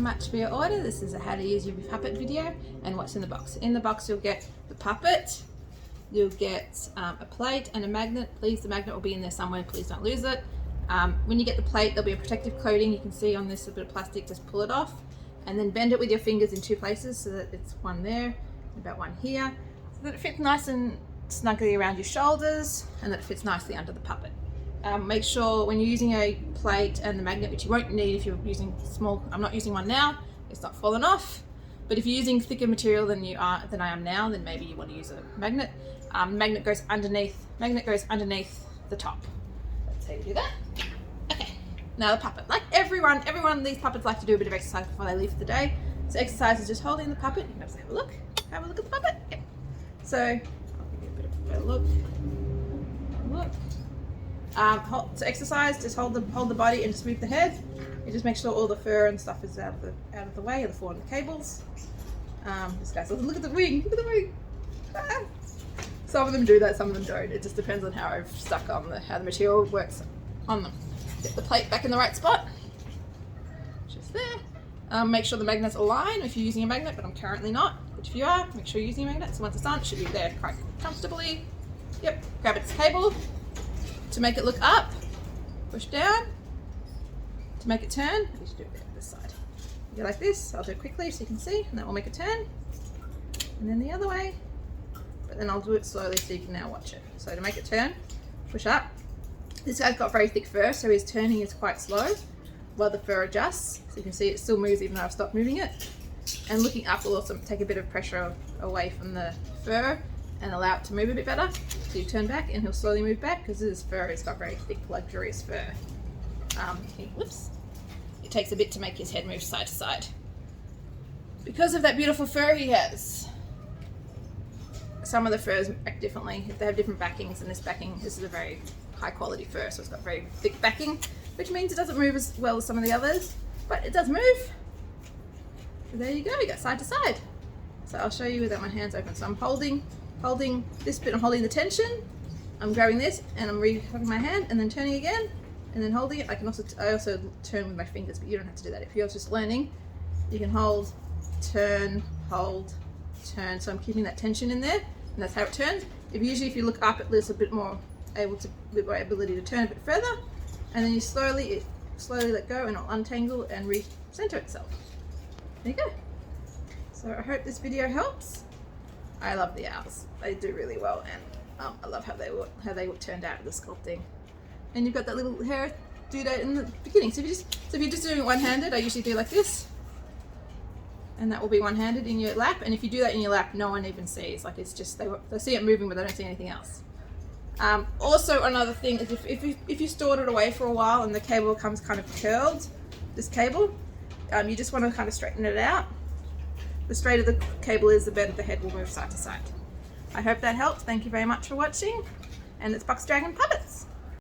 much for your order. This is a how to use your puppet video and what's in the box. In the box you'll get the puppet, you'll get a plate and a magnet. Please, the magnet will be in there somewhere, please don't lose it. When you get the plate, there'll be a protective coating. You can see on this a bit of plastic, just pull it off and then bend it with your fingers in two places so that it's one there, about one here, so that it fits nice and snugly around your shoulders and that it fits nicely under the puppet. Make sure when you're using a plate and the magnet, which you won't need if you're using small, I'm not using one now, it's not fallen off, but if you're using thicker material than I am now, then maybe you want to use a magnet. Magnet goes underneath the top. That's how you do that. Okay, now the puppet. Like everyone of these puppets like to do a bit of exercise before they leave for the day. So exercise is just holding the puppet. You can just have a look at the puppet. Yeah. So I'll give you a bit of a better look. To exercise, just hold the body and just move the head. You just make sure all the fur and stuff is out of the way of the falling cables. This guy's look at the wing. Look at the wing. Ah. Some of them do that, some of them don't. It just depends on how I've stuck on how the material works on them. Get the plate back in the right spot. Just there. Make sure the magnets align if you're using a magnet, but I'm currently not. But if you are, make sure you're using a magnet. So once it's on, it should be there quite comfortably. Yep. Grab its cable. To make it look up, push down. To make it turn, you should do it this side. You go like this. I'll do it quickly so you can see, and that will make it turn. And then the other way. But then I'll do it slowly so you can now watch it. So to make it turn, push up. This guy's got very thick fur, so his turning is quite slow while the fur adjusts. So you can see it still moves even though I've stopped moving it. And looking up will also take a bit of pressure away from the fur and allow it to move a bit better. So you turn back and he'll slowly move back because his fur has got very thick, luxurious fur. Whoops. It takes a bit to make his head move side to side. Because of that beautiful fur he has. Some of the furs act differently. If they have different backings, and this is a very high quality fur, so it's got very thick backing, which means it doesn't move as well as some of the others, but it does move. So there you go, you got side to side. So I'll show you without my hands open. So I'm holding this bit, I'm holding the tension, I'm grabbing this and I'm re-hooking my hand and then turning again and then holding it. I also turn with my fingers, but you don't have to do that. If you're just learning, you can hold, turn, hold, turn. So I'm keeping that tension in there and that's how it turns. If you look up, it's a bit more ability to turn a bit further, and then you slowly let go and it'll untangle and re-center itself. There you go. So I hope this video helps. I love the owls. They do really well, and I love how they turned out with the sculpting. And you've got that little hair doodad in the beginning. So if you're just doing it one-handed, I usually do like this, and that will be one-handed in your lap. And if you do that in your lap, no one even sees. Like it's just they see it moving, but they don't see anything else. Also, another thing is if you stored it away for a while and the cable becomes kind of curled, this cable, you just want to kind of straighten it out. The straighter the cable is, the better the head will move side to side. I hope that helped. Thank you very much for watching. And it's Bucks Dragon Puppets.